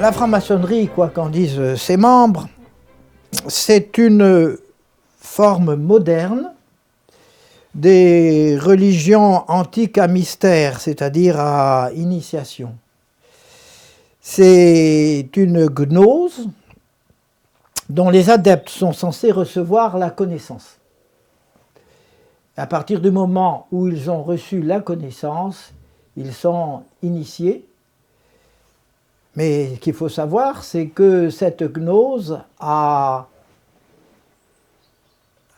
La franc-maçonnerie, quoi qu'en disent ses membres, c'est une forme moderne des religions antiques à mystère, c'est-à-dire à initiation. C'est une gnose dont les adeptes sont censés recevoir la connaissance. À partir du moment où ils ont reçu la connaissance, ils sont initiés. Mais ce qu'il faut savoir, c'est que cette gnose a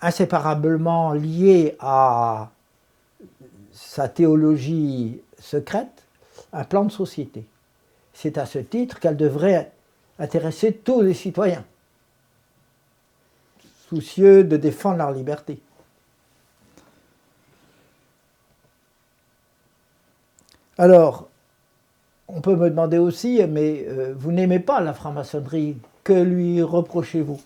inséparablement lié à sa théologie secrète un plan de société. C'est à ce titre qu'elle devrait intéresser tous les citoyens, soucieux de défendre leur liberté. Alors, on peut me demander aussi, mais vous n'aimez pas la franc-maçonnerie, que lui reprochez-vous?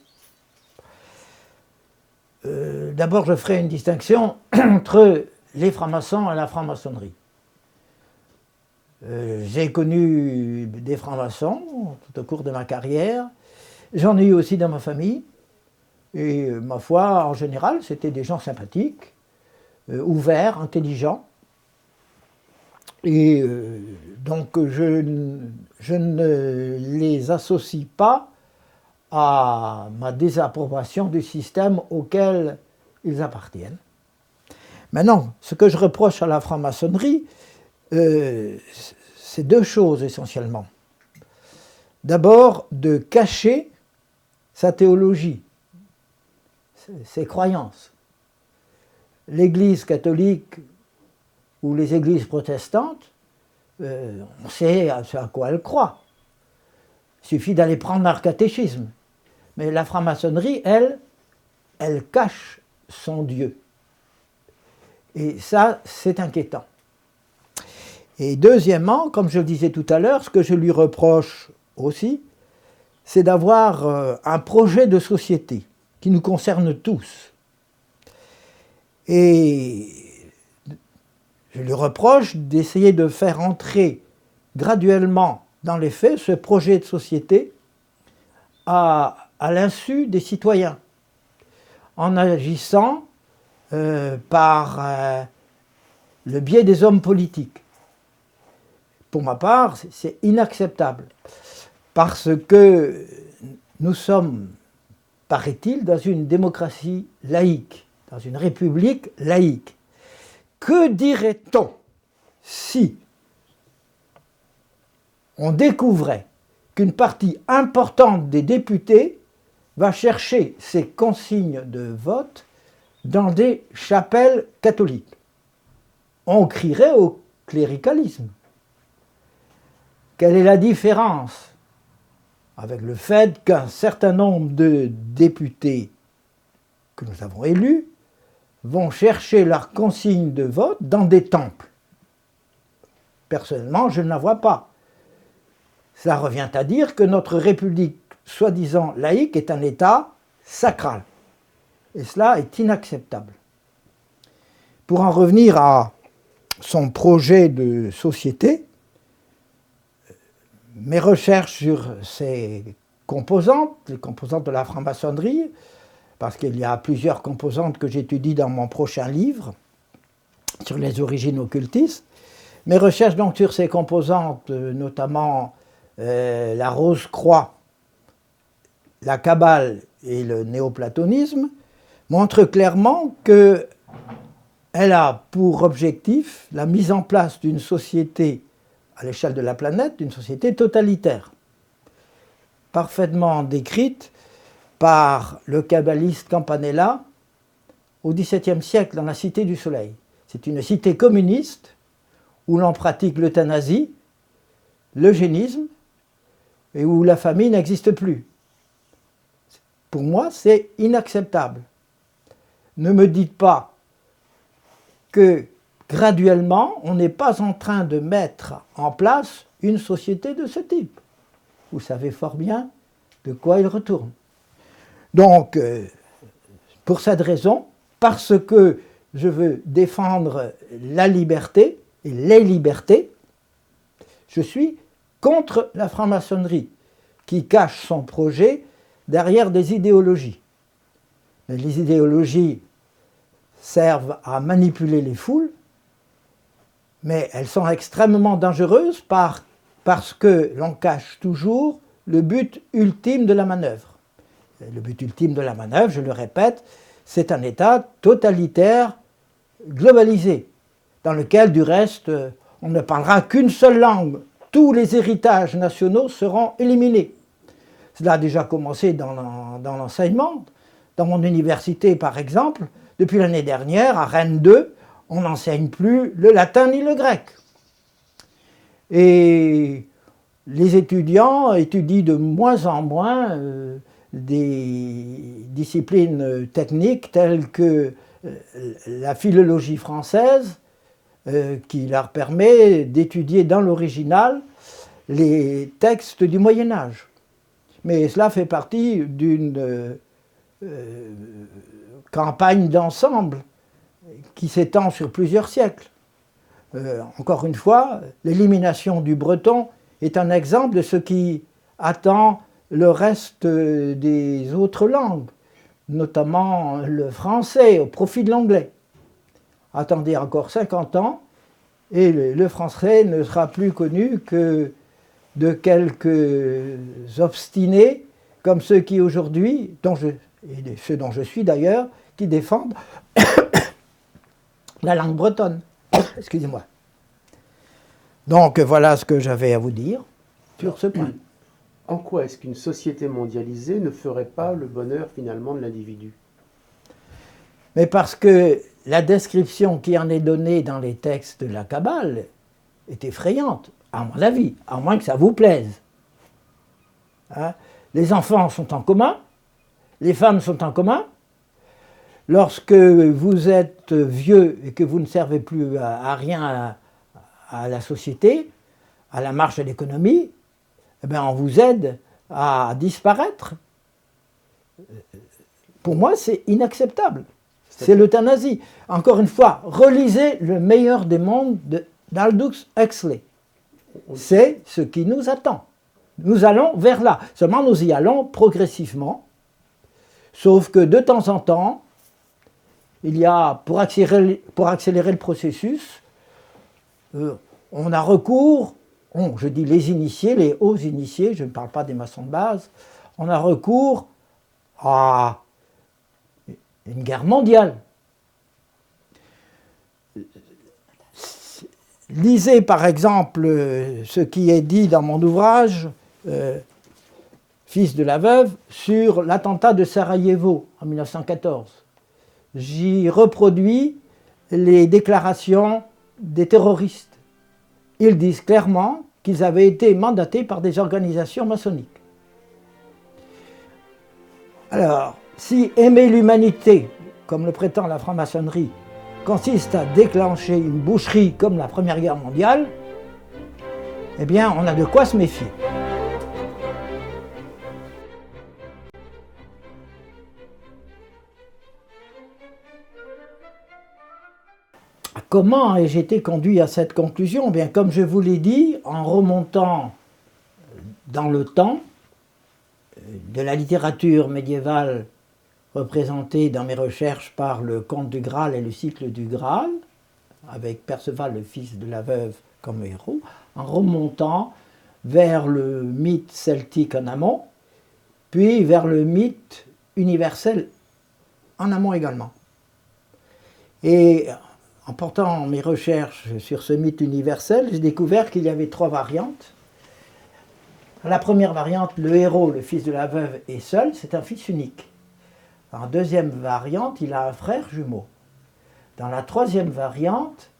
D'abord, je ferai une distinction entre les francs-maçons et la franc-maçonnerie. J'ai connu des francs-maçons tout au cours de ma carrière, j'en ai eu aussi dans ma famille, et ma foi, en général, c'était des gens sympathiques, ouverts, intelligents. Et donc je ne les associe pas à ma désapprobation du système auquel ils appartiennent. Maintenant, ce que je reproche à la franc-maçonnerie, c'est deux choses essentiellement. D'abord, de cacher sa théologie, ses croyances. L'Église catholique ou les églises protestantes, on sait à quoi elles croient. Il suffit d'aller prendre leur catéchisme. Mais la franc-maçonnerie, elle cache son Dieu. Et ça, c'est inquiétant. Et deuxièmement, comme je le disais tout à l'heure, ce que je lui reproche aussi, c'est d'avoir un projet de société qui nous concerne tous. Et je lui reproche d'essayer de faire entrer graduellement dans les faits ce projet de société à l'insu des citoyens, en agissant par le biais des hommes politiques. Pour ma part, c'est inacceptable, parce que nous sommes, paraît-il, dans une démocratie laïque, dans une république laïque. Que dirait-on si on découvrait qu'une partie importante des députés va chercher ses consignes de vote dans des chapelles catholiques? On crierait au cléricalisme. Quelle est la différence avec le fait qu'un certain nombre de députés que nous avons élus vont chercher leurs consignes de vote dans des temples? Personnellement, je ne la vois pas. Ça revient à dire que notre République, soi-disant laïque, est un État sacral. Et cela est inacceptable. Pour en revenir à son projet de société, mes recherches sur ses composantes, les composantes de la franc-maçonnerie, parce qu'il y a plusieurs composantes que j'étudie dans mon prochain livre sur les origines occultistes. Mes recherches donc sur ces composantes, notamment la Rose-Croix, la Kabbale et le néoplatonisme, montrent clairement qu'elle a pour objectif la mise en place d'une société à l'échelle de la planète, d'une société totalitaire, parfaitement décrite par le kabbaliste Campanella au XVIIe siècle dans la Cité du Soleil. C'est une cité communiste où l'on pratique l'euthanasie, l'eugénisme et où la famille n'existe plus. Pour moi, c'est inacceptable. Ne me dites pas que graduellement, on n'est pas en train de mettre en place une société de ce type. Vous savez fort bien de quoi il retourne. Donc, pour cette raison, parce que je veux défendre la liberté et les libertés, je suis contre la franc-maçonnerie. qui cache son projet derrière des idéologies. Mais les idéologies servent à manipuler les foules, mais elles sont extrêmement dangereuses parce que l'on cache toujours le but ultime de la manœuvre. Le but ultime de la manœuvre, je le répète, c'est un État totalitaire globalisé, dans lequel, du reste, on ne parlera qu'une seule langue. Tous les héritages nationaux seront éliminés. Cela a déjà commencé dans l'enseignement. Dans mon université, par exemple, depuis l'année dernière, à Rennes 2, on n'enseigne plus le latin ni le grec. Et les étudiants étudient de moins en moins des disciplines techniques telles que la philologie française, qui leur permet d'étudier dans l'original les textes du Moyen-Âge. Mais cela fait partie d'une campagne d'ensemble qui s'étend sur plusieurs siècles. Encore une fois, l'élimination du breton est un exemple de ce qui attend le reste des autres langues, notamment le français au profit de l'anglais. Attendez encore 50 ans et le français ne sera plus connu que de quelques obstinés comme ceux qui aujourd'hui, et ceux dont je suis d'ailleurs, qui défendent la langue bretonne. Excusez-moi. Donc voilà ce que j'avais à vous dire sur ce point. En quoi est-ce qu'une société mondialisée ne ferait pas le bonheur finalement de l'individu? Mais parce que la description qui en est donnée dans les textes de la Kabbale est effrayante, à mon avis, à moins que ça vous plaise. Hein? Les enfants sont en commun, les femmes sont en commun. Lorsque vous êtes vieux et que vous ne servez plus à rien à la société, à la marche de l'économie, eh bien on vous aide à disparaître. Pour moi, c'est inacceptable. C'est l'euthanasie. Encore une fois, relisez Le meilleur des mondes d'Aldous Huxley. C'est ce qui nous attend. Nous allons vers là. Seulement, nous y allons progressivement. Sauf que de temps en temps, il y a, pour accélérer le processus, on a recours, je dis les initiés, les hauts initiés, je ne parle pas des maçons de base, on a recours à une guerre mondiale. Lisez par exemple ce qui est dit dans mon ouvrage Fils de la veuve sur l'attentat de Sarajevo en 1914. J'y reproduis les déclarations des terroristes. Ils disent clairement qu'ils avaient été mandatés par des organisations maçonniques. Alors, si aimer l'humanité, comme le prétend la franc-maçonnerie, consiste à déclencher une boucherie comme la Première Guerre mondiale, eh bien, on a de quoi se méfier. Comment ai-je été conduit à cette conclusion? Eh bien, comme je vous l'ai dit, en remontant dans le temps, de la littérature médiévale représentée dans mes recherches par le Conte du Graal et le cycle du Graal, avec Perceval, le fils de la veuve, comme héros, en remontant vers le mythe celtique en amont, puis vers le mythe universel en amont également. Et en portant mes recherches sur ce mythe universel, j'ai découvert qu'il y avait 3 variantes. La première variante, le héros, le fils de la veuve, est seul, c'est un fils unique. En deuxième variante, il a un frère jumeau. Dans la troisième variante,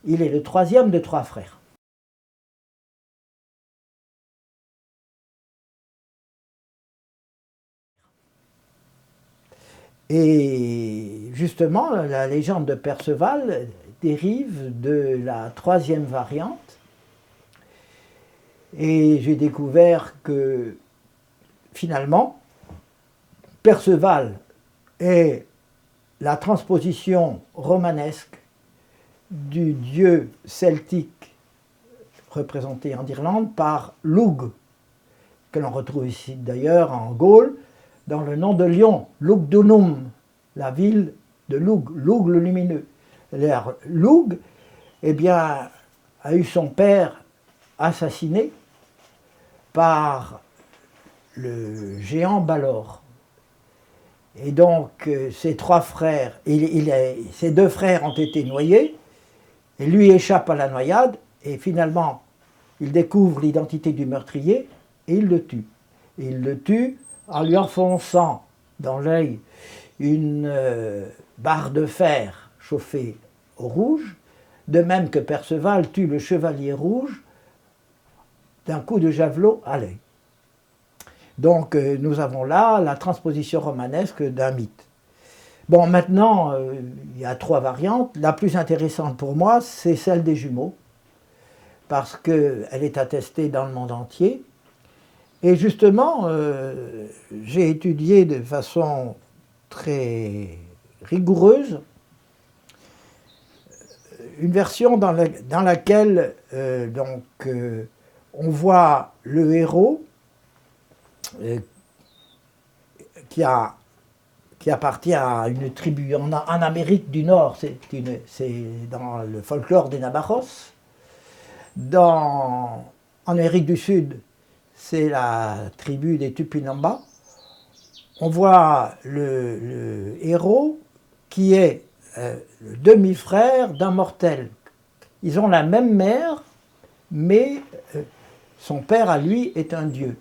il est le troisième de 3 frères. Et justement, la légende de Perceval dérive de la troisième variante. Et j'ai découvert que finalement, Perceval est la transposition romanesque du dieu celtique représenté en Irlande par Lugh, que l'on retrouve ici d'ailleurs en Gaule, dans le nom de Lyon, Lugdunum, la ville de Lug, Lug le lumineux. Lug, eh bien, a eu son père assassiné par le géant Balor. Et donc, ses trois frères, ses deux frères ont été noyés, et lui échappe à la noyade, et finalement, il découvre l'identité du meurtrier, et il le tue. Et il le tue en lui enfonçant dans l'œil une barre de fer chauffée au rouge, de même que Perceval tue le chevalier rouge d'un coup de javelot à l'œil. Donc nous avons là la transposition romanesque d'un mythe. Bon, maintenant, il y a trois variantes. La plus intéressante pour moi, c'est celle des jumeaux, parce qu'elle est attestée dans le monde entier. Et justement, j'ai étudié de façon très rigoureuse une version dans laquelle on voit le héros qui appartient à une tribu en Amérique du Nord, c'est dans le folklore des Navajos. En Amérique du Sud, c'est la tribu des Tupinamba. On voit le héros qui est le demi-frère d'un mortel. Ils ont la même mère, mais son père à lui est un dieu.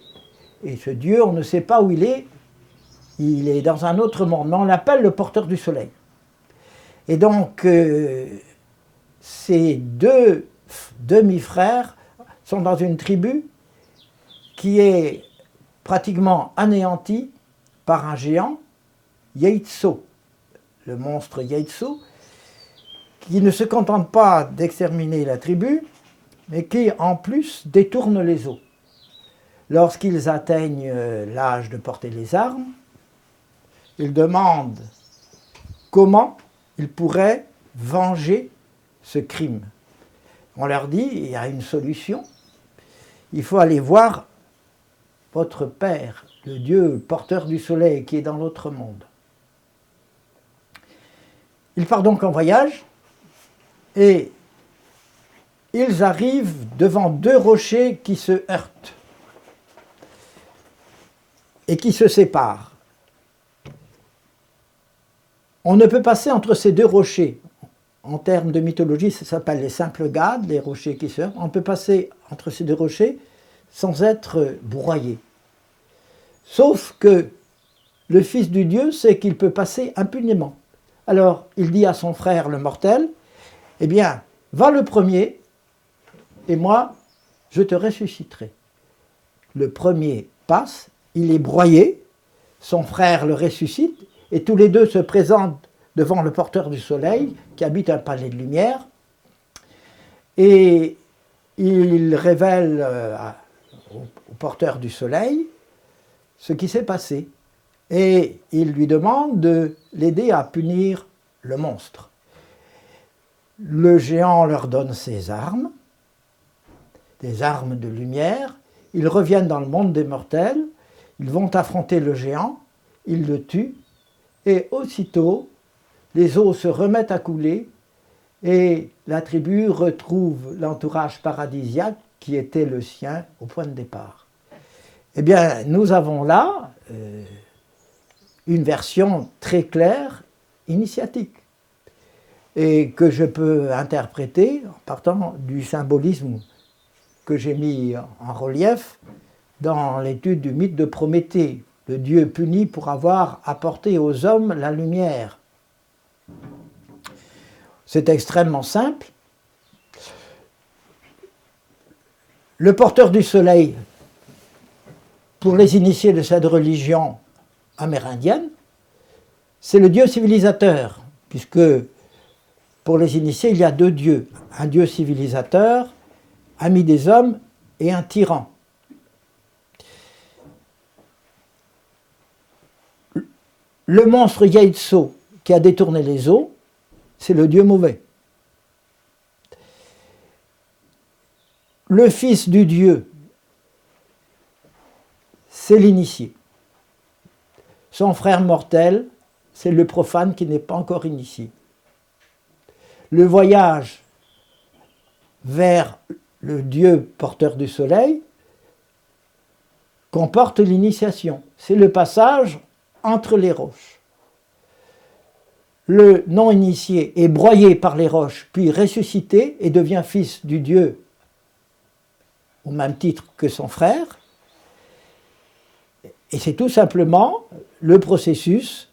Et ce dieu, on ne sait pas où il est dans un autre monde, mais on l'appelle le porteur du soleil. Et donc, ces deux demi-frères sont dans une tribu qui est pratiquement anéantie par un géant, Yeitso, le monstre Yeitso, qui ne se contente pas d'exterminer la tribu, mais qui en plus détourne les eaux. Lorsqu'ils atteignent l'âge de porter les armes, ils demandent comment ils pourraient venger ce crime. On leur dit, il y a une solution, il faut aller voir votre père, le dieu porteur du soleil qui est dans l'autre monde. Ils partent donc en voyage et ils arrivent devant deux rochers qui se heurtent et qui se séparent. On ne peut passer entre ces deux rochers. En termes de mythologie, ça s'appelle les simples gades, les rochers qui se heurtent. On peut passer entre ces deux rochers sans être broyé. Sauf que le fils du dieu sait qu'il peut passer impunément. Alors il dit à son frère le mortel, eh bien, va le premier, et moi, je te ressusciterai. Le premier passe, il est broyé, son frère le ressuscite, et tous les deux se présentent devant le porteur du soleil, qui habite un palais de lumière, et il révèle au porteur du soleil ce qui s'est passé. Et il lui demande de l'aider à punir le monstre. Le géant leur donne ses armes, des armes de lumière. Ils reviennent dans le monde des mortels, ils vont affronter le géant, ils le tuent, et aussitôt, les eaux se remettent à couler, et la tribu retrouve l'entourage paradisiaque qui était le sien au point de départ. Eh bien, nous avons là une version très claire, initiatique, et que je peux interpréter en partant du symbolisme que j'ai mis en relief dans l'étude du mythe de Prométhée, le dieu puni pour avoir apporté aux hommes la lumière. C'est extrêmement simple. Le porteur du soleil, pour les initiés de cette religion amérindienne, c'est le dieu civilisateur, puisque pour les initiés, il y a deux dieux, un dieu civilisateur, ami des hommes, et un tyran. Le monstre Yeitso, qui a détourné les eaux, c'est le dieu mauvais. Le fils du dieu, c'est l'initié. Son frère mortel, c'est le profane qui n'est pas encore initié. Le voyage vers le Dieu porteur du soleil comporte l'initiation. C'est le passage entre les roches. Le non-initié est broyé par les roches, puis ressuscité et devient fils du Dieu au même titre que son frère. Et c'est tout simplement le processus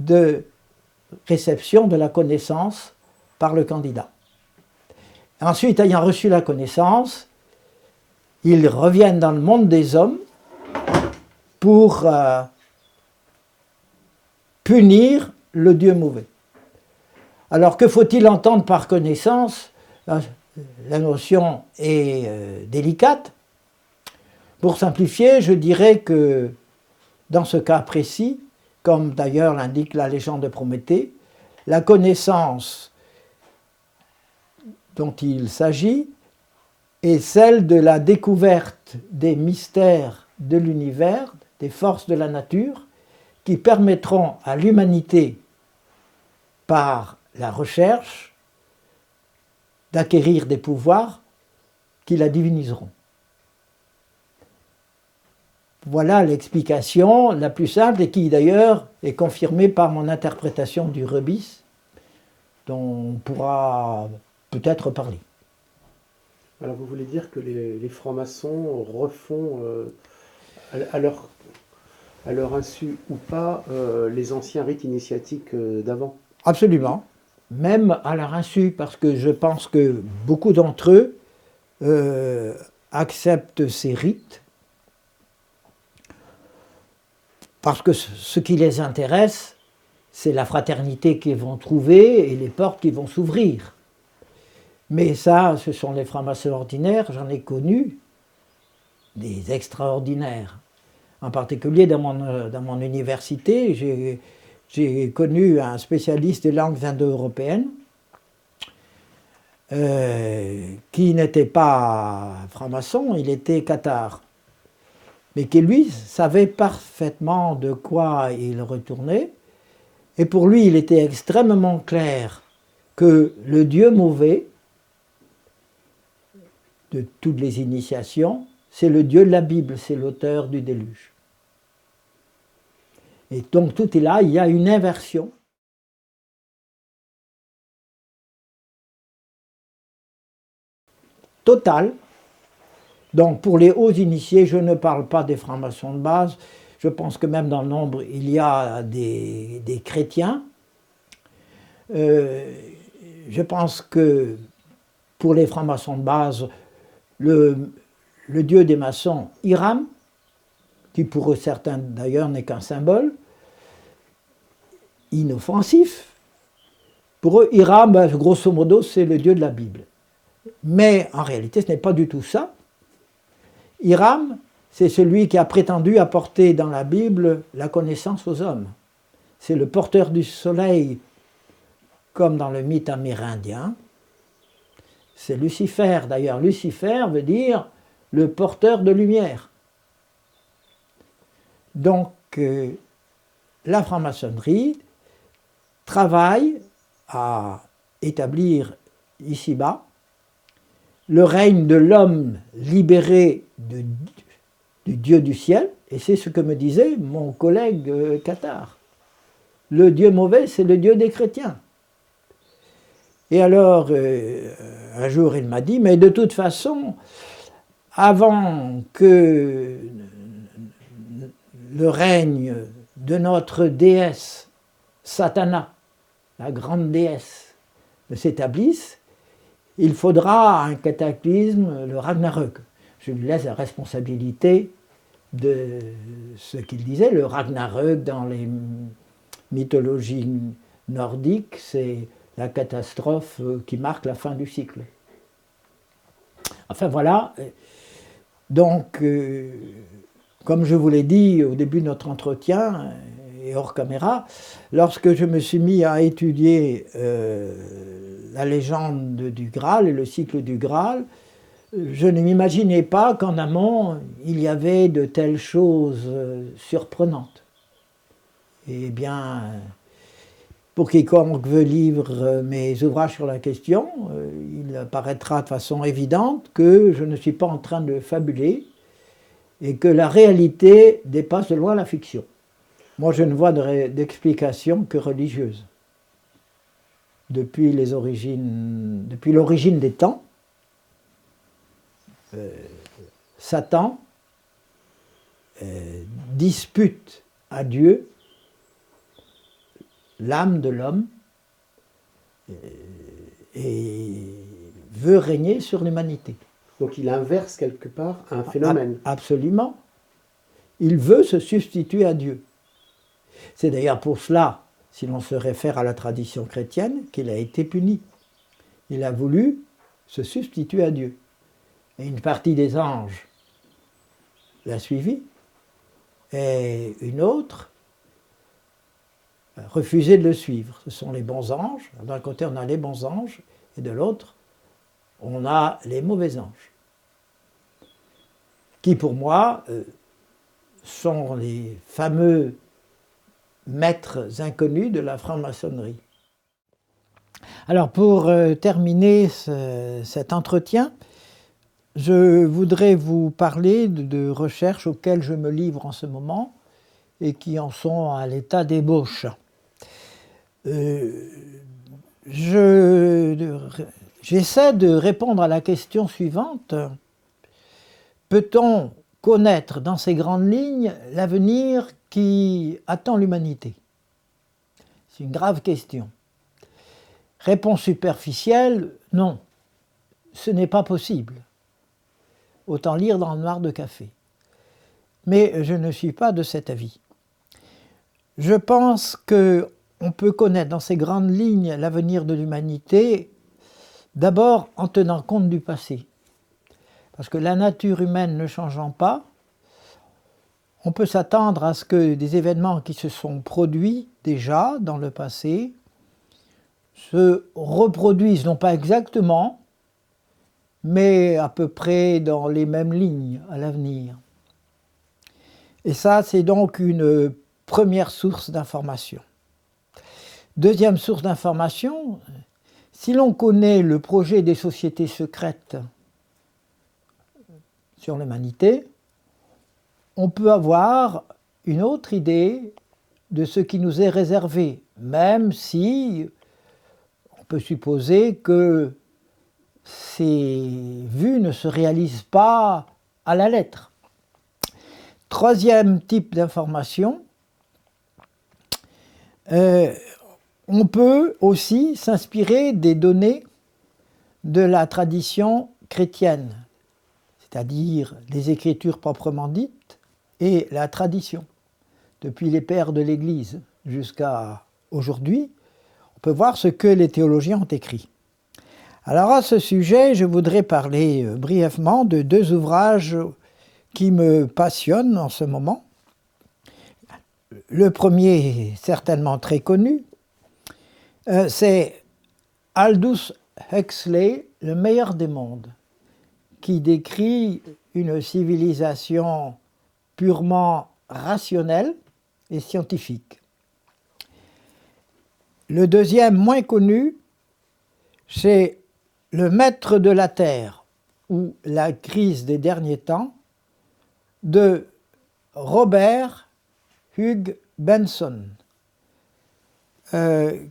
de réception de la connaissance par le candidat. Ensuite, ayant reçu la connaissance, ils reviennent dans le monde des hommes pour punir le Dieu mauvais. Alors, que faut-il entendre par connaissance? La notion est délicate. Pour simplifier, je dirais que dans ce cas précis, comme d'ailleurs l'indique la légende de Prométhée, la connaissance dont il s'agit est celle de la découverte des mystères de l'univers, des forces de la nature, qui permettront à l'humanité, par la recherche, d'acquérir des pouvoirs qui la diviniseront. Voilà l'explication la plus simple et qui d'ailleurs est confirmée par mon interprétation du rebis, dont on pourra peut-être parler. Alors vous voulez dire que les francs-maçons refont, à leur insu ou pas, les anciens rites initiatiques d'avant? Absolument, même à leur insu, parce que je pense que beaucoup d'entre eux acceptent ces rites, parce que ce qui les intéresse, c'est la fraternité qu'ils vont trouver et les portes qui vont s'ouvrir. Mais ça, ce sont les francs-maçons ordinaires, j'en ai connu des extraordinaires. En particulier dans mon université, j'ai connu un spécialiste des langues indo-européennes qui n'était pas franc-maçon, il était cathare, mais qui lui savait parfaitement de quoi il retournait, et pour lui il était extrêmement clair que le Dieu mauvais de toutes les initiations, c'est le Dieu de la Bible, c'est l'auteur du déluge. Et donc tout est là, il y a une inversion. Totale. Donc pour les hauts initiés, je ne parle pas des francs-maçons de base, je pense que même dans le nombre, il y a des chrétiens. Je pense que pour les francs-maçons de base, le dieu des maçons, Hiram, qui pour certains d'ailleurs n'est qu'un symbole, inoffensif. Pour eux, Hiram, grosso modo, c'est le dieu de la Bible. Mais en réalité, ce n'est pas du tout ça. Hiram, c'est celui qui a prétendu apporter dans la Bible la connaissance aux hommes. C'est le porteur du soleil, comme dans le mythe amérindien. C'est Lucifer. D'ailleurs, Lucifer veut dire le porteur de lumière. Donc, la franc-maçonnerie travaille à établir ici-bas le règne de l'homme libéré du Dieu du ciel, et c'est ce que me disait mon collègue cathare. Le Dieu mauvais, c'est le Dieu des chrétiens. Et alors, un jour, il m'a dit, mais de toute façon, avant que le règne de notre déesse, Satana, la grande déesse, ne s'établisse, il faudra un cataclysme, le Ragnarök. Je lui laisse la responsabilité de ce qu'il disait. Le Ragnarök, dans les mythologies nordiques, c'est la catastrophe qui marque la fin du cycle. Enfin voilà. Donc, comme je vous l'ai dit au début de notre entretien, et hors caméra, lorsque je me suis mis à étudier la légende du Graal et le cycle du Graal, je ne m'imaginais pas qu'en amont, il y avait de telles choses surprenantes. Eh bien, pour quiconque veut lire mes ouvrages sur la question, il apparaîtra de façon évidente que je ne suis pas en train de fabuler et que la réalité dépasse de loin la fiction. Moi, je ne vois d'explication que religieuse. Depuis l'origine des temps, Satan dispute à Dieu l'âme de l'homme et veut régner sur l'humanité. Donc il inverse quelque part un phénomène. Absolument. Il veut se substituer à Dieu. C'est d'ailleurs pour cela, si l'on se réfère à la tradition chrétienne, qu'il a été puni. Il a voulu se substituer à Dieu. Et une partie des anges l'a suivi, et une autre a refusé de le suivre. Ce sont les bons anges. D'un côté, on a les bons anges, et de l'autre, on a les mauvais anges, qui pour moi sont les fameux maîtres inconnus de la franc-maçonnerie. Alors pour terminer cet entretien, je voudrais vous parler de recherches auxquelles je me livre en ce moment et qui en sont à l'état d'ébauche. J'essaie de répondre à la question suivante. Peut-on connaître dans ces grandes lignes l'avenir qui attend l'humanité? C'est une grave question. Réponse superficielle, non. Ce n'est pas possible. Autant lire dans le noir de café. Mais je ne suis pas de cet avis. Je pense qu'on peut connaître dans ces grandes lignes l'avenir de l'humanité, d'abord en tenant compte du passé. Parce que la nature humaine ne changeant pas, on peut s'attendre à ce que des événements qui se sont produits déjà dans le passé se reproduisent, non pas exactement, mais à peu près dans les mêmes lignes à l'avenir. Et ça, c'est donc une première source d'information. Deuxième source d'information, si l'on connaît le projet des sociétés secrètes sur l'humanité, on peut avoir une autre idée de ce qui nous est réservé, même si on peut supposer que ces vues ne se réalisent pas à la lettre. Troisième type d'information, on peut aussi s'inspirer des données de la tradition chrétienne, c'est-à-dire les Écritures proprement dites et la tradition. Depuis les pères de l'Église jusqu'à aujourd'hui, on peut voir ce que les théologiens ont écrit. Alors à ce sujet, je voudrais parler brièvement de deux ouvrages qui me passionnent en ce moment. Le premier, certainement très connu, c'est Aldous Huxley, Le meilleur des mondes, qui décrit une civilisation purement rationnelle et scientifique. Le deuxième, moins connu, c'est Le maître de la Terre, ou La crise des derniers temps, de Robert Hugh Benson,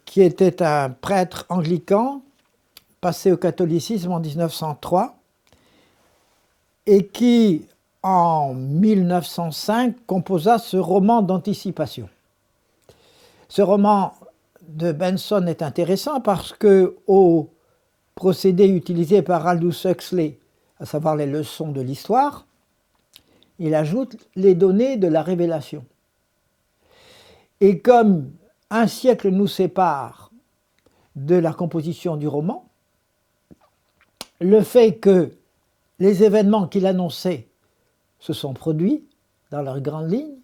qui était un prêtre anglican passé au catholicisme en 1903 et qui, en 1905, composa ce roman d'anticipation. Ce roman de Benson est intéressant parce que, au procédé utilisé par Aldous Huxley, à savoir les leçons de l'histoire, il ajoute les données de la révélation. Et comme un siècle nous sépare de la composition du roman, le fait que les événements qu'il annonçait se sont produits dans leurs grandes lignes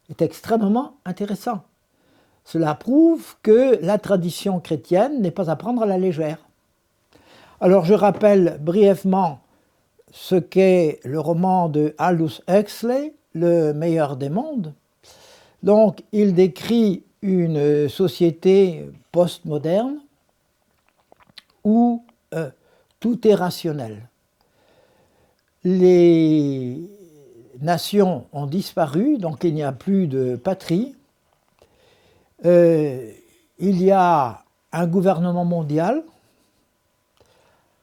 est extrêmement intéressant. Cela prouve que la tradition chrétienne n'est pas à prendre à la légère. Alors je rappelle brièvement ce qu'est le roman de Aldous Huxley, Le meilleur des mondes. Donc, il décrit une société postmoderne où tout est rationnel. Les nations ont disparu, donc il n'y a plus de patrie. Il y a un gouvernement mondial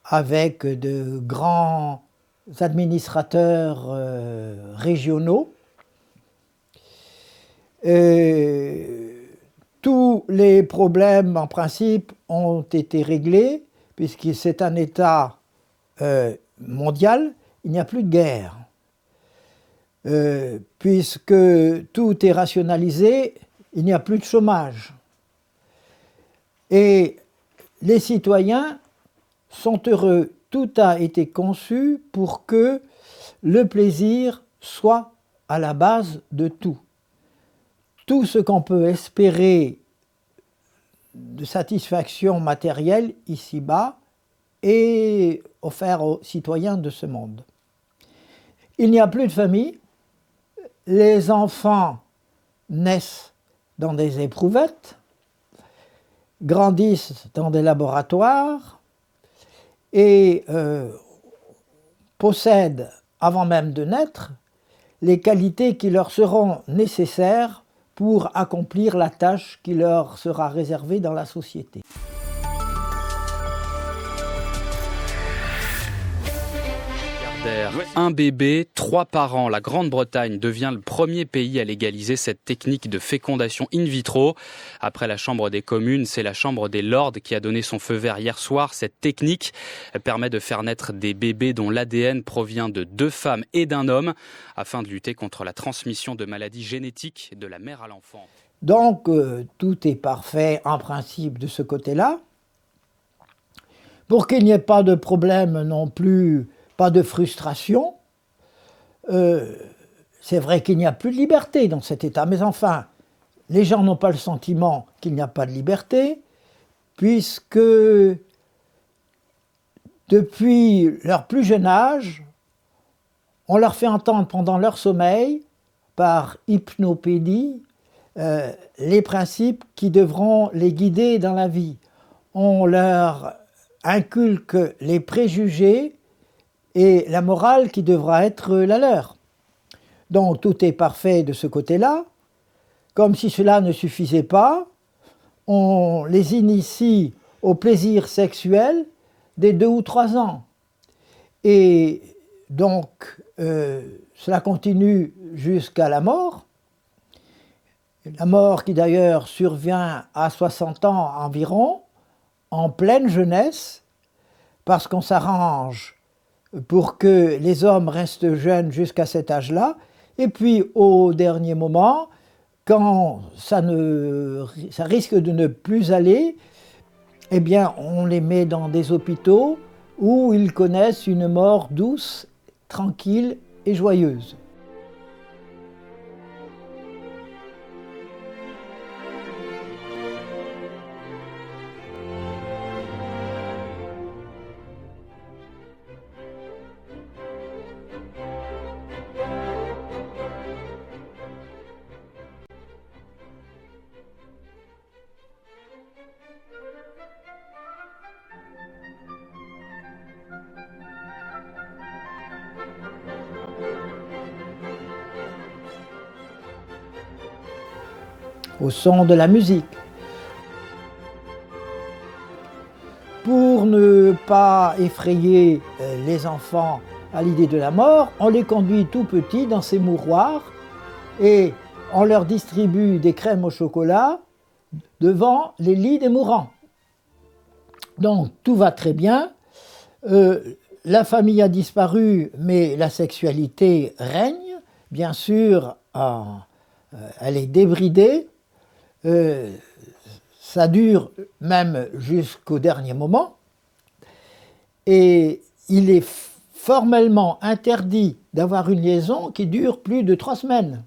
avec de grands administrateurs régionaux. Tous les problèmes, en principe, ont été réglés, puisque c'est un État mondial, il n'y a plus de guerre. Puisque tout est rationalisé, il n'y a plus de chômage. Et les citoyens sont heureux. Tout a été conçu pour que le plaisir soit à la base de tout. Tout ce qu'on peut espérer de satisfaction matérielle ici-bas est offert aux citoyens de ce monde. Il n'y a plus de famille. Les enfants naissent dans des éprouvettes, grandissent dans des laboratoires et possèdent, avant même de naître, les qualités qui leur seront nécessaires pour accomplir la tâche qui leur sera réservée dans la société. Un bébé, 3 par an. La Grande-Bretagne devient le premier pays à légaliser cette technique de fécondation in vitro. Après la Chambre des communes, c'est la Chambre des lords qui a donné son feu vert hier soir. Cette technique permet de faire naître des bébés dont l'ADN provient de 2 femmes et d'un homme, afin de lutter contre la transmission de maladies génétiques de la mère à l'enfant. Donc, tout est parfait en principe de ce côté-là. Pour qu'il n'y ait pas de problème non plus, pas de frustration, c'est vrai qu'il n'y a plus de liberté dans cet État, mais enfin, les gens n'ont pas le sentiment qu'il n'y a pas de liberté, puisque depuis leur plus jeune âge, on leur fait entendre pendant leur sommeil, par hypnopédie, les principes qui devront les guider dans la vie. On leur inculque les préjugés et la morale qui devra être la leur. Donc tout est parfait de ce côté-là. Comme si cela ne suffisait pas, on les initie au plaisir sexuel dès 2 ou 3 ans. Et donc cela continue jusqu'à la mort. La mort qui d'ailleurs survient à 60 ans environ, en pleine jeunesse, parce qu'on s'arrange pour que les hommes restent jeunes jusqu'à cet âge-là, et puis au dernier moment, quand ça risque de ne plus aller, eh bien on les met dans des hôpitaux où ils connaissent une mort douce, tranquille et joyeuse. Au son de la musique. Pour ne pas effrayer les enfants à l'idée de la mort, on les conduit tout petits dans ces mouroirs et on leur distribue des crèmes au chocolat devant les lits des mourants. Donc tout va très bien, la famille a disparu mais la sexualité règne, bien sûr elle est débridée. Ça dure même jusqu'au dernier moment et il est formellement interdit d'avoir une liaison qui dure plus de 3 semaines.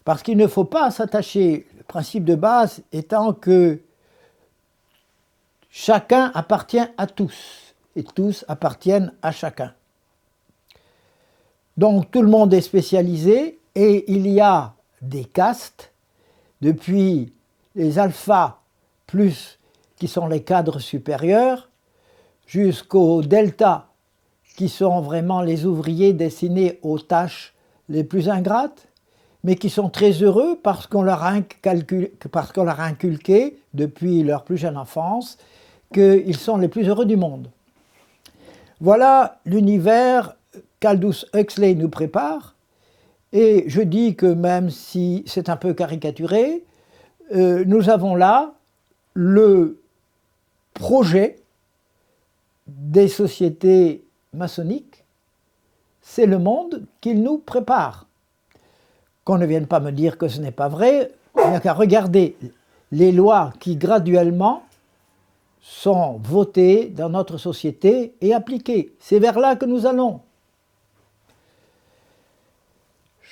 Parce qu'il ne faut pas s'attacher, le principe de base étant que chacun appartient à tous et tous appartiennent à chacun. Donc tout le monde est spécialisé et il y a des castes, depuis les alphas plus, qui sont les cadres supérieurs, jusqu'aux deltas, qui sont vraiment les ouvriers destinés aux tâches les plus ingrates, mais qui sont très heureux parce qu'on leur a inculqué, depuis leur plus jeune enfance, qu'ils sont les plus heureux du monde. Voilà l'univers qu'Aldous Huxley nous prépare, et je dis que même si c'est un peu caricaturé, nous avons là le projet des sociétés maçonniques, c'est le monde qu'il nous prépare. Qu'on ne vienne pas me dire que ce n'est pas vrai, il n'y a qu'à regarder les lois qui graduellement sont votées dans notre société et appliquées. C'est vers là que nous allons.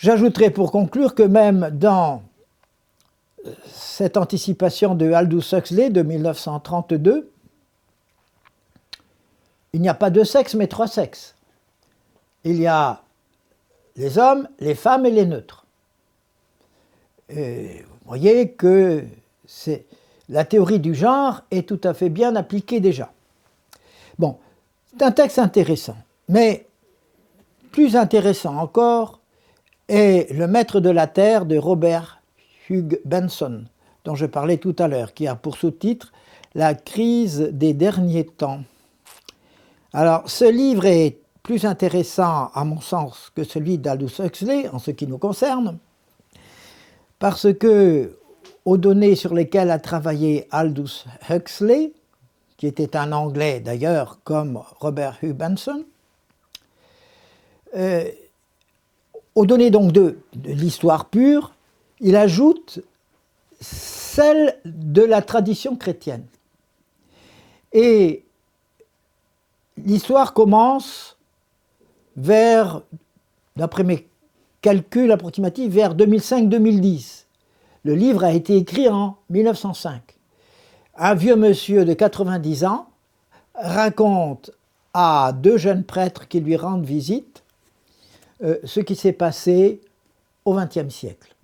J'ajouterai pour conclure que même dans cette anticipation de Aldous Huxley de 1932, il n'y a pas deux sexes mais trois sexes. Il y a les hommes, les femmes et les neutres. Et vous voyez que la théorie du genre est tout à fait bien appliquée déjà. Bon, c'est un texte intéressant, mais plus intéressant encore est Le Maître de la Terre de Robert Hugh Benson, dont je parlais tout à l'heure, qui a pour sous-titre « La crise des derniers temps ». Alors, ce livre est plus intéressant, à mon sens, que celui d'Aldous Huxley, en ce qui nous concerne, parce que, aux données sur lesquelles a travaillé Aldous Huxley, qui était un Anglais d'ailleurs, comme Robert Hugh Benson, aux données donc de l'histoire pure, il ajoute celle de la tradition chrétienne. Et l'histoire commence vers, d'après mes calculs approximatifs, vers 2005-2010. Le livre a été écrit en 1905. Un vieux monsieur de 90 ans raconte à deux jeunes prêtres qui lui rendent visite ce qui s'est passé au XXe siècle.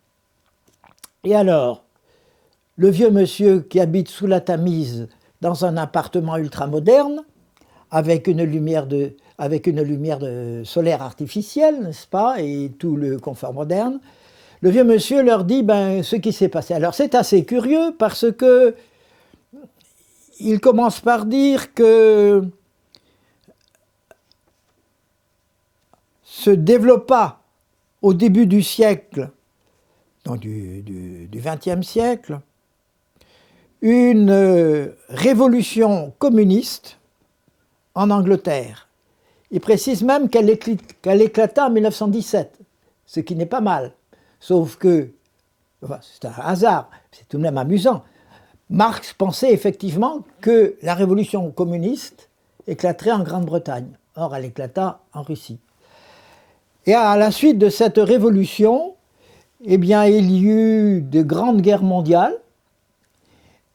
Et alors, le vieux monsieur qui habite sous la Tamise dans un appartement ultramoderne, avec une lumière solaire artificielle, n'est-ce pas, et tout le confort moderne, le vieux monsieur leur dit ce qui s'est passé. Alors c'est assez curieux parce que il commence par dire que se développa au début du siècle, donc du XXe siècle, une révolution communiste en Angleterre. Il précise même qu'elle éclata en 1917, ce qui n'est pas mal. Sauf que, c'est un hasard, c'est tout de même amusant, Marx pensait effectivement que la révolution communiste éclaterait en Grande-Bretagne. Or, elle éclata en Russie. Et à la suite de cette révolution, eh bien, il y eut de grandes guerres mondiales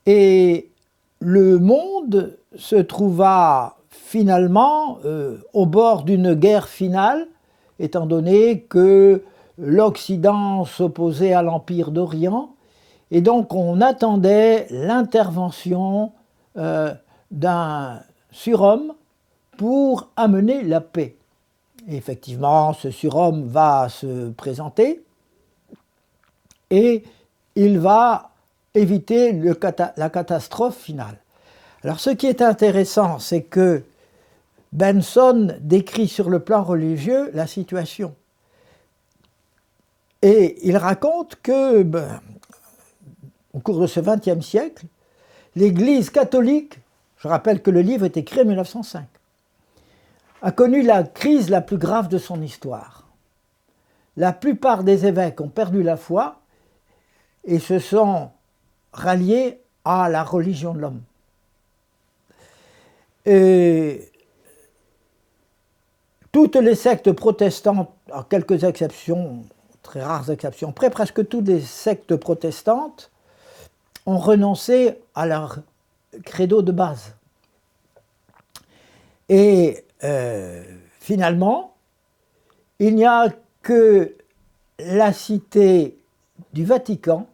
et le monde se trouva finalement au bord d'une guerre finale, étant donné que l'Occident s'opposait à l'Empire d'Orient, et donc on attendait l'intervention d'un surhomme pour amener la paix. Et effectivement, ce surhomme va se présenter et il va éviter la catastrophe finale. Alors ce qui est intéressant, c'est que Benson décrit sur le plan religieux la situation. Et il raconte que, au cours de ce XXe siècle, l'Église catholique, je rappelle que le livre est écrit en 1905, a connu la crise la plus grave de son histoire. La plupart des évêques ont perdu la foi et se sont ralliés à la religion de l'homme. Et toutes les sectes protestantes, à quelques exceptions, très rares exceptions près, presque toutes les sectes protestantes ont renoncé à leur credo de base. Et finalement, il n'y a que la cité du Vatican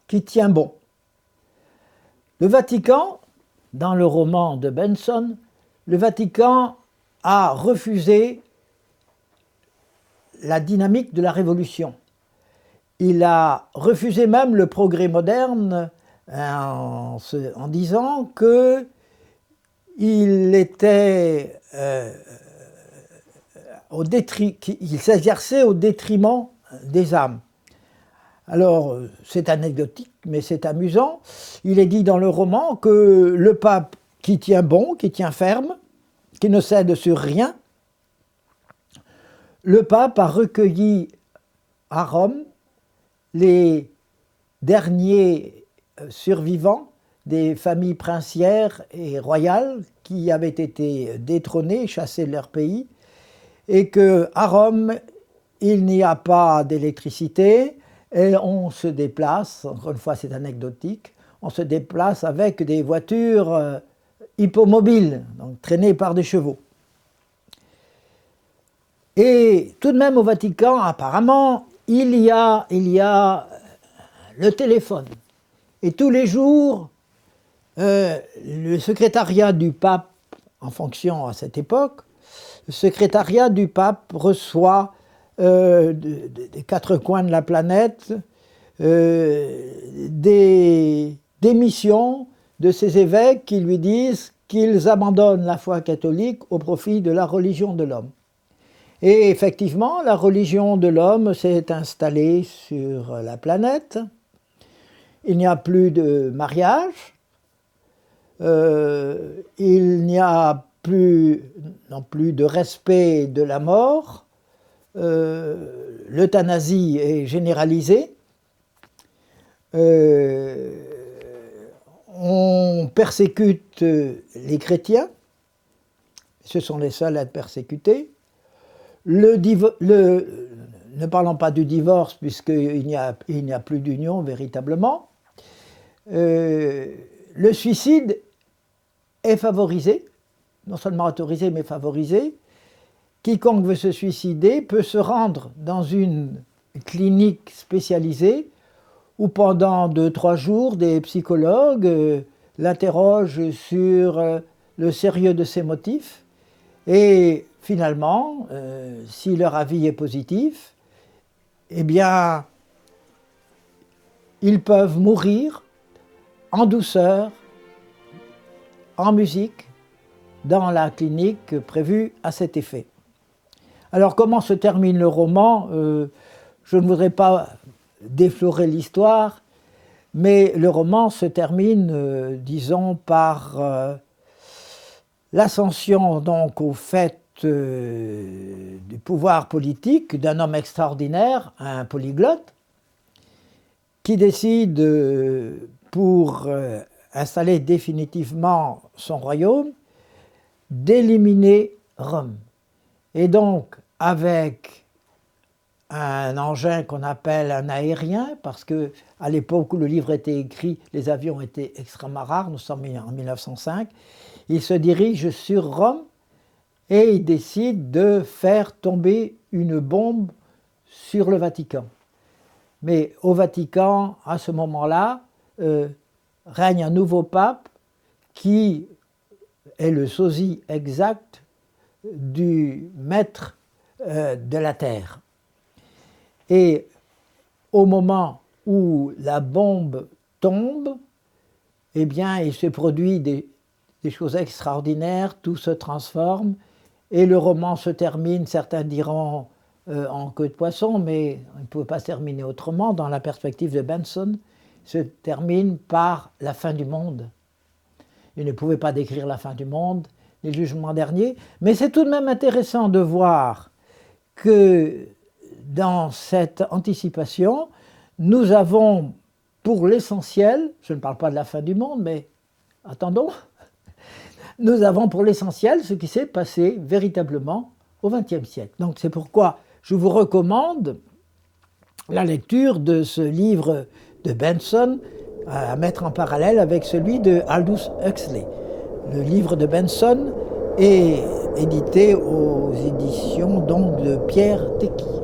qui tient bon. Le Vatican, dans le roman de Benson, le Vatican a refusé la dynamique de la Révolution. Il a refusé même le progrès moderne en disant qu'il était qu'il s'exerçait au détriment des âmes. Alors, c'est anecdotique, mais c'est amusant. Il est dit dans le roman que le pape qui tient bon, qui tient ferme, qui ne cède sur rien, le pape a recueilli à Rome les derniers survivants des familles princières et royales qui avaient été détrônées, chassées de leur pays, et qu'à Rome, il n'y a pas d'électricité, et on se déplace, encore une fois c'est anecdotique, on se déplace avec des voitures hippomobiles, donc traînées par des chevaux. Et tout de même au Vatican, apparemment, il y a le téléphone. Et tous les jours, le secrétariat du pape, en fonction à cette époque, le secrétariat du pape reçoit des quatre coins de la planète des missions de ces évêques qui lui disent qu'ils abandonnent la foi catholique au profit de la religion de l'homme. Et effectivement, la religion de l'homme s'est installée sur la planète. Il n'y a plus de mariage, il n'y a plus non plus de respect de la mort, l'euthanasie est généralisée, on persécute les chrétiens, ce sont les seuls à être persécutés. Ne parlons pas du divorce, puisqu'il n'y a plus d'union véritablement. Le suicide est favorisé, non seulement autorisé, mais favorisé. Quiconque veut se suicider peut se rendre dans une clinique spécialisée où pendant 2-3 jours, des psychologues l'interrogent sur le sérieux de ses motifs. Et finalement, si leur avis est positif, eh bien, ils peuvent mourir en douceur, en musique, dans la clinique prévue à cet effet. Alors, comment se termine le roman ? Je ne voudrais pas déflorer l'histoire, mais le roman se termine, disons, par l'ascension donc au fait du pouvoir politique d'un homme extraordinaire, un polyglotte, qui décide, pour installer définitivement son royaume, d'éliminer Rome. Et donc, avec un engin qu'on appelle un aérien, parce qu'à l'époque où le livre était écrit, les avions étaient extrêmement rares, nous sommes en 1905, il se dirige sur Rome et il décide de faire tomber une bombe sur le Vatican. Mais au Vatican, à ce moment-là, règne un nouveau pape qui est le sosie exact du maître de la terre. Et au moment où la bombe tombe, eh bien, il se produit des choses extraordinaires, tout se transforme, et le roman se termine, certains diront en queue de poisson, mais il ne pouvait pas se terminer autrement, dans la perspective de Benson, se termine par la fin du monde. Il ne pouvait pas décrire la fin du monde, ni le jugement dernier, mais c'est tout de même intéressant de voir que dans cette anticipation, nous avons pour l'essentiel, je ne parle pas de la fin du monde, mais attendons, nous avons pour l'essentiel ce qui s'est passé véritablement au XXe siècle. Donc c'est pourquoi je vous recommande la lecture de ce livre de Benson à mettre en parallèle avec celui de Aldous Huxley. Le livre de Benson est édité aux éditions donc de Pierre Tecky.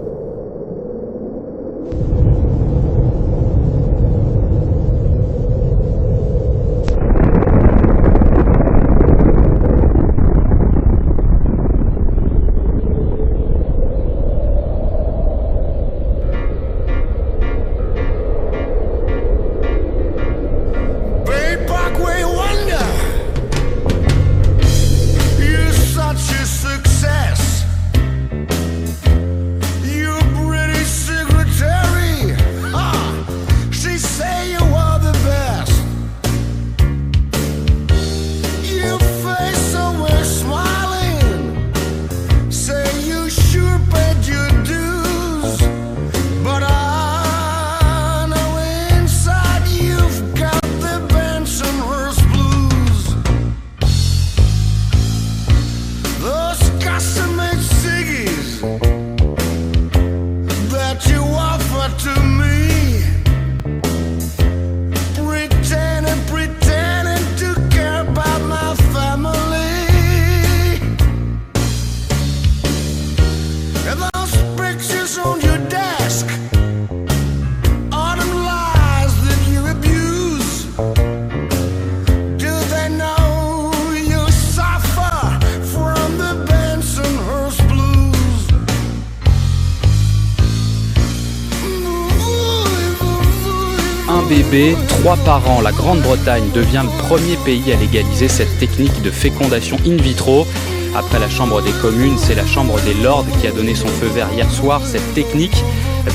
bébé, 3 par an, la Grande-Bretagne devient le premier pays à légaliser cette technique de fécondation in vitro. Après la Chambre des communes, c'est la Chambre des lords qui a donné son feu vert hier soir. Cette technique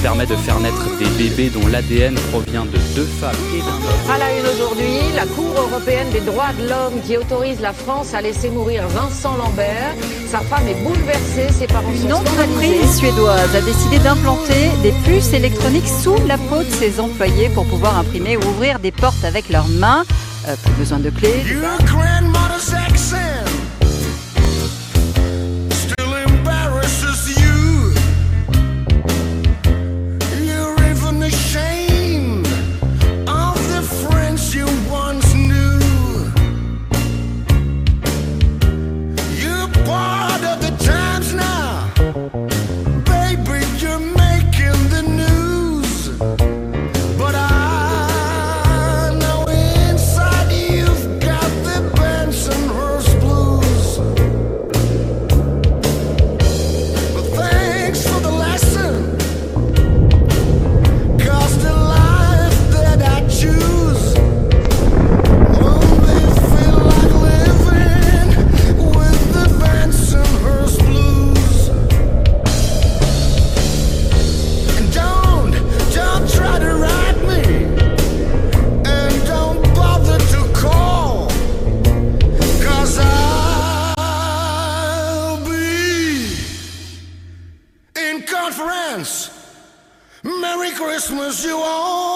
permet de faire naître des bébés dont l'ADN provient de 2 femmes et d'un homme. À la une aujourd'hui, la Cour européenne des droits de l'homme qui autorise la France à laisser mourir Vincent Lambert. Sa femme est bouleversée, ses parents sont scandalisés. Une entreprise suédoise a décidé d'implanter des puces électroniques sous la peau de ses employés pour pouvoir imprimer ou ouvrir des portes avec leurs mains. Pas besoin de clés. Merry Christmas, you all.